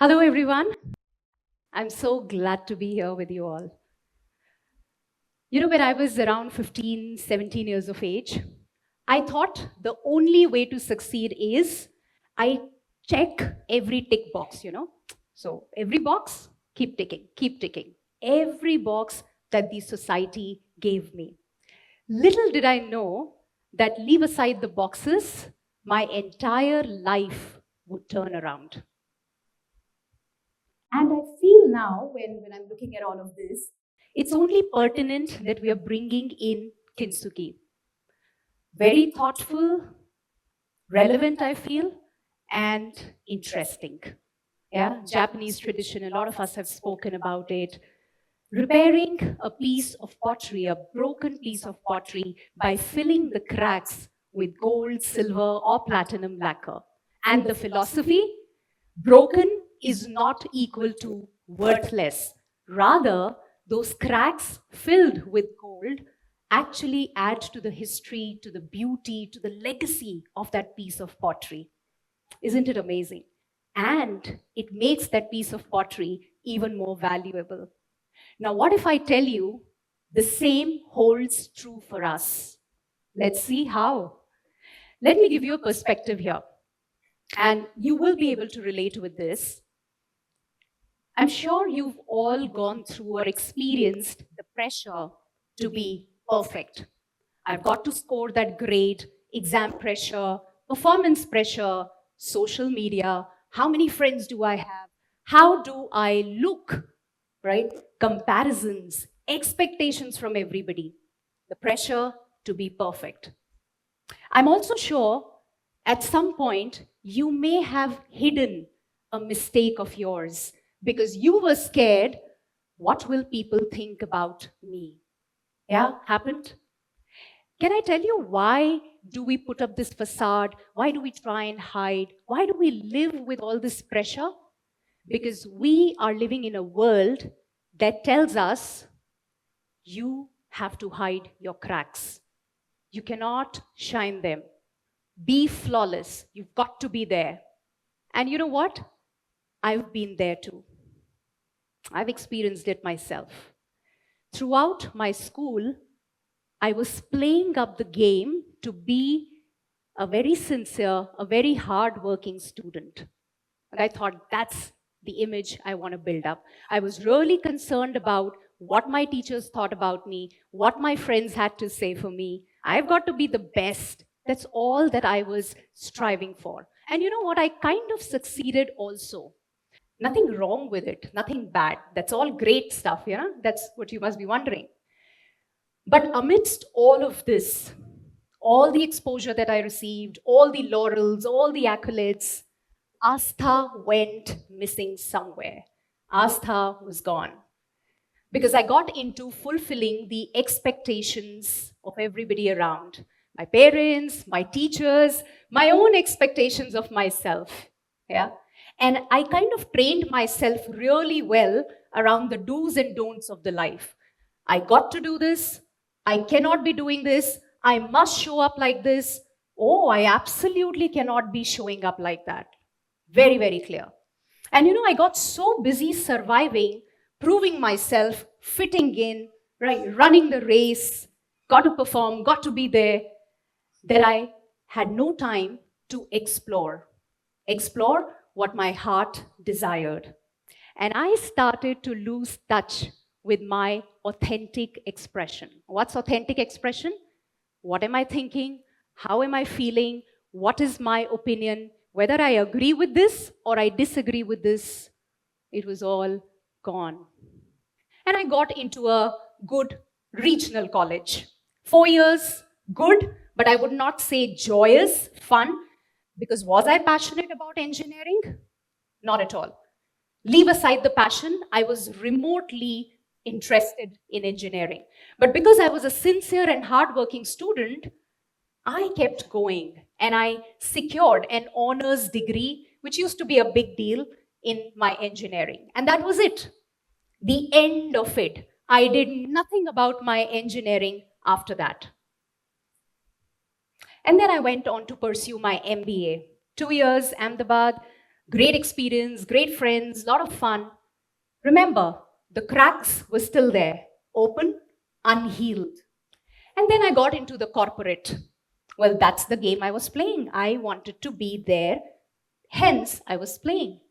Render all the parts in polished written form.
Hello, everyone. I'm so glad to be here with you all. When I was around 15, 17 years of age, I thought the only way to succeed is I check every tick box. So every box, keep ticking, keep ticking. Every box that the society gave me. Little did I know that leave aside the boxes, my entire life would turn around. And I feel now, when I'm looking at all of this, it's only pertinent that we are bringing in kintsugi. Very thoughtful, relevant, I feel, and interesting. Yeah, Japanese tradition, a lot of us have spoken about it. Repairing a piece of pottery, a broken piece of pottery, by filling the cracks with gold, silver, or platinum lacquer. And the philosophy, broken is not equal to worthless. Rather, those cracks filled with gold actually add to the history, to the beauty, to the legacy of that piece of pottery. Isn't it amazing? And it makes that piece of pottery even more valuable. Now, what if I tell you the same holds true for us? Let's see how. Let me give you a perspective here, and you will be able to relate with this. I'm sure you've all gone through or experienced the pressure to be perfect. I've got to score that grade, exam pressure, performance pressure, social media. How many friends do I have? How do I look? Right? Comparisons, expectations from everybody, the pressure to be perfect. I'm also sure at some point you may have hidden a mistake of yours because you were scared. What will people think about me? Yeah, happened? Can I tell you why do we put up this facade? Why do we try and hide? Why do we live with all this pressure? Because we are living in a world that tells us you have to hide your cracks. You cannot shine them. Be flawless. You've got to be there. And you know what? I've been there too. I've experienced it myself. Throughout my school, I was playing up the game to be a very sincere, a very hardworking student. And I thought that's the image I want to build up. I was really concerned about what my teachers thought about me, what my friends had to say for me. I've got to be the best. That's all that I was striving for. And you know what? I kind of succeeded also. Nothing wrong with it, nothing bad. That's all great stuff, yeah? That's what you must be wondering. But amidst all of this, all the exposure that I received, all the laurels, all the accolades, Aastha went missing somewhere. Aastha was gone. Because I got into fulfilling the expectations of everybody around. My parents, my teachers, my own expectations of myself. Yeah. And I kind of trained myself really well around the do's and don'ts of the life. I got to do this. I cannot be doing this. I must show up like this. Oh, I absolutely cannot be showing up like that. Very, very clear. And I got so busy surviving, proving myself, fitting in, right, running the race, got to perform, got to be there, that I had no time to explore what my heart desired. And I started to lose touch with my authentic expression. What's authentic expression? What am I thinking? How am I feeling? What is my opinion? Whether I agree with this or I disagree with this, it was all gone. And I got into a good regional college. 4 years, good, but I would not say joyous, fun, because was I passionate about engineering? Not at all. Leave aside the passion, I was remotely interested in engineering. But because I was a sincere and hardworking student, I kept going and I secured an honors degree, which used to be a big deal in my engineering. And that was it. The end of it. I did nothing about my engineering after that. And then I went on to pursue my MBA. 2 years, Ahmedabad. Great experience, great friends, lot of fun. Remember, the cracks were still there, open, unhealed. And then I got into the corporate. Well, that's the game I was playing. I wanted to be there, hence, I was playing.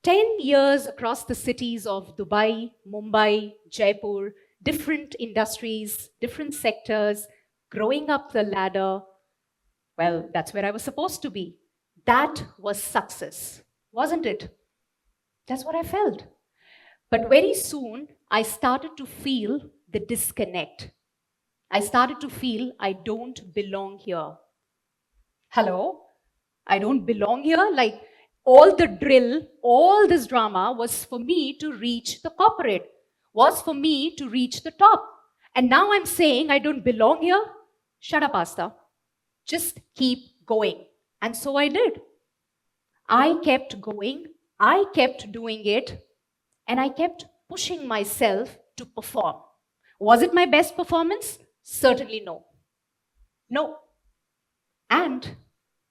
10 years across the cities of Dubai, Mumbai, Jaipur, different industries, different sectors, growing up the ladder. Well, that's where I was supposed to be. That was success, wasn't it? That's what I felt. But very soon, I started to feel the disconnect. I started to feel I don't belong here. Hello? I don't belong here? Like, all the drill, all this drama was for me to reach the corporate, was for me to reach the top. And now I'm saying I don't belong here? Shut up, Aastha. Just keep going. And so I did. I kept going, I kept doing it, and I kept pushing myself to perform. Was it my best performance? Certainly no. No. And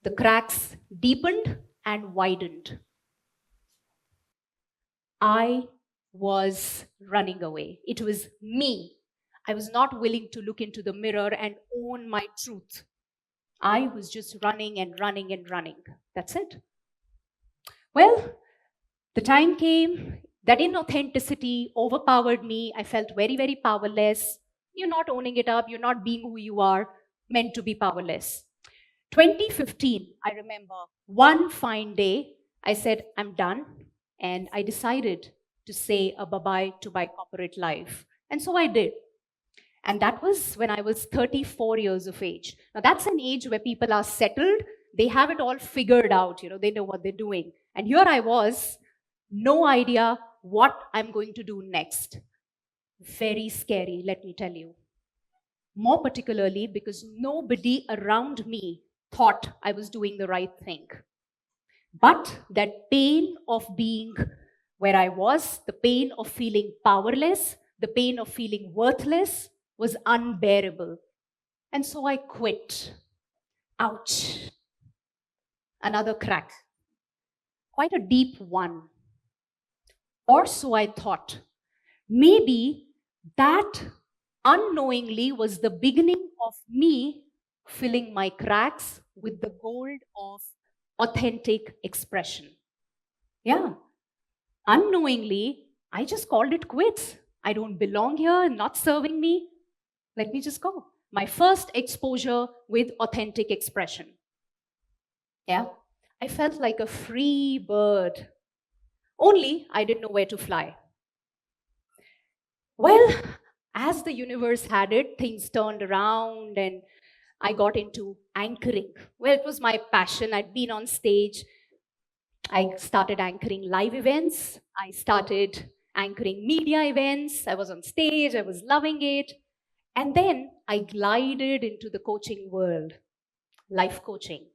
the cracks deepened and widened. I was running away. It was me. I was not willing to look into the mirror and own my truth. I was just running and running and running. That's it. Well, the time came, that inauthenticity overpowered me. I felt very, very powerless. You're not owning it up, you're not being who you are, meant to be powerless. 2015, I remember, one fine day, I said, I'm done. And I decided to say a bye-bye to my corporate life. And so I did. And that was when I was 34 years of age. Now, that's an age where people are settled. They have it all figured out. They know what they're doing. And here I was, no idea what I'm going to do next. Very scary, let me tell you. More particularly because nobody around me thought I was doing the right thing. But that pain of being where I was, the pain of feeling powerless, the pain of feeling worthless was unbearable. And so I quit. Ouch. Another crack. Quite a deep one. Or so I thought. Maybe that unknowingly was the beginning of me filling my cracks with the gold of authentic expression. Yeah. Unknowingly, I just called it quits. I don't belong here, not serving me. Let me just go. My first exposure with authentic expression. Yeah. I felt like a free bird. Only I didn't know where to fly. Well, as the universe had it, things turned around and I got into anchoring. Well, it was my passion. I'd been on stage. I started anchoring live events. I started anchoring media events. I was on stage. I was loving it. And then I glided into the coaching world, life coaching.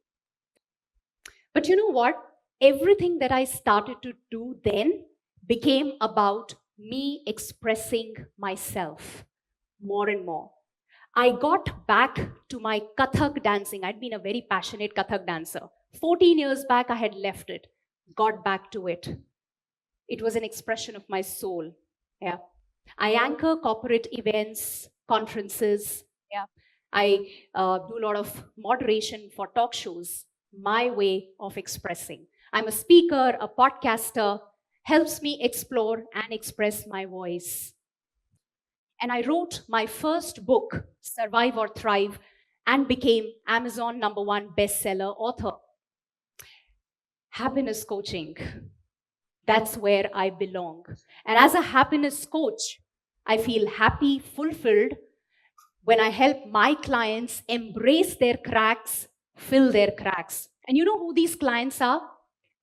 But you know what? Everything that I started to do then became about me expressing myself more and more. I got back to my Kathak dancing. I'd been a very passionate Kathak dancer. 14 years back, I had left it, got back to it. It was an expression of my soul. Yeah. I anchor corporate events, conferences. Yeah. I do a lot of moderation for talk shows. My way of expressing. I'm a speaker, a podcaster, helps me explore and express my voice. And I wrote my first book, Survive or Thrive, and became Amazon #1 bestseller author. Happiness coaching, that's where I belong. And as a happiness coach, I feel happy, fulfilled when I help my clients embrace their cracks, fill their cracks. And you know who these clients are?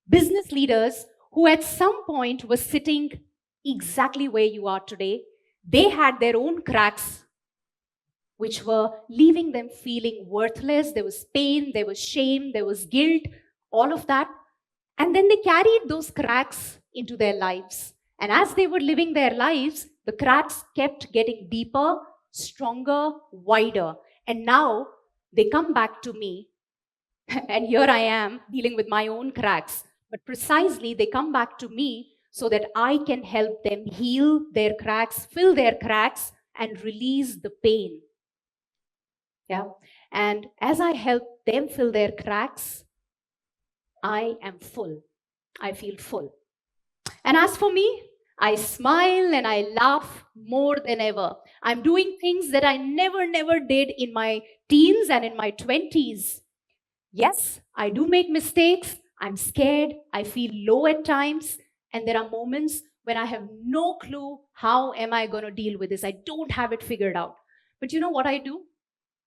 Business leaders who at some point were sitting exactly where you are today. They had their own cracks, which were leaving them feeling worthless. There was pain, there was shame, there was guilt, all of that. And then they carried those cracks into their lives. And as they were living their lives, the cracks kept getting deeper, stronger, wider. And now they come back to me. And here I am dealing with my own cracks, but precisely they come back to me so that I can help them heal their cracks, fill their cracks, and release the pain. Yeah. And as I help them fill their cracks, I am full. I feel full. And as for me, I smile and I laugh more than ever. I'm doing things that I never did in my teens and in my 20s. Yes, I do make mistakes. I'm scared. I feel low at times. And there are moments when I have no clue how am I going to deal with this. I don't have it figured out. But you know what I do?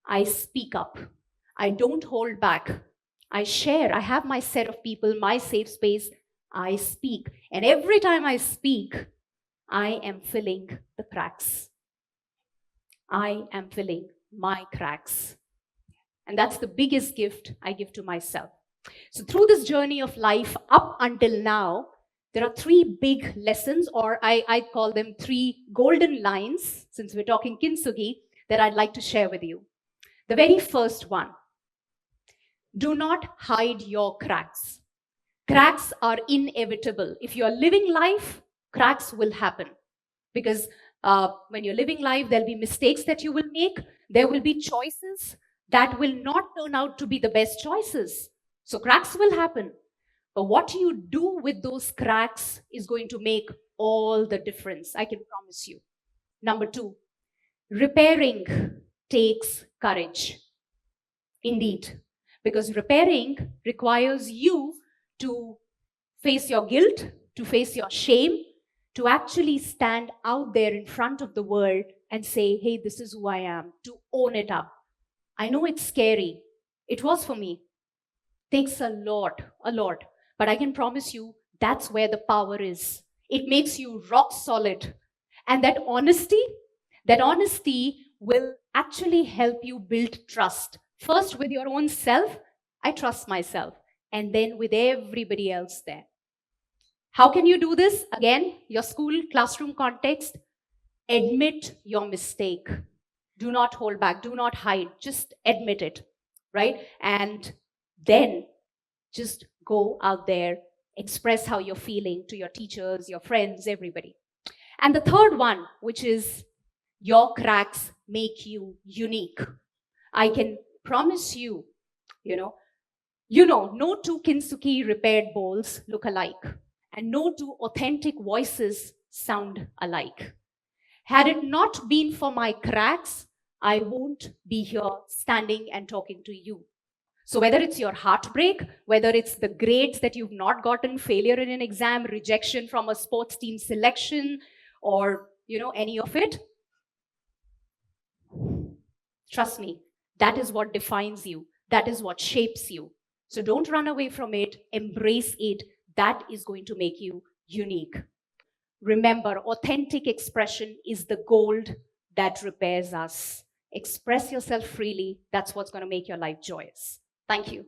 I speak up. I don't hold back. I share. I have my set of people, my safe space. I speak. And every time I speak, I am filling the cracks. I am filling my cracks. And that's the biggest gift I give to myself. So through this journey of life up until now, there are three big lessons, or I call them three golden lines, since we're talking kintsugi, that I'd like to share with you. The very first one, do not hide your cracks. Cracks are inevitable. If you are living life, cracks will happen. Because when you're living life, there'll be mistakes that you will make. There will be choices that will not turn out to be the best choices. So cracks will happen. But what you do with those cracks is going to make all the difference, I can promise you. Number two, repairing takes courage. Indeed, because repairing requires you to face your guilt, to face your shame, to actually stand out there in front of the world and say, hey, this is who I am, to own it up. I know it's scary. It was for me. Takes a lot. But I can promise you that's where the power is. It makes you rock solid. And that honesty will actually help you build trust. First with your own self, I trust myself, and then with everybody else there. How can you do this? Again, your school, classroom context, admit your mistake. Do not hold back, do not hide, just admit it, right? And then just go out there, express how you're feeling to your teachers, your friends, everybody. And the third one, which is your cracks make you unique. I can promise you, no two kintsugi repaired bowls look alike, and no two authentic voices sound alike. Had it not been for my cracks, I won't be here standing and talking to you. So whether it's your heartbreak, whether it's the grades that you've not gotten, failure in an exam, rejection from a sports team selection, or any of it, trust me, that is what defines you. That is what shapes you. So don't run away from it. Embrace it. That is going to make you unique. Remember, authentic expression is the gold that repairs us. Express yourself freely. That's what's going to make your life joyous. Thank you.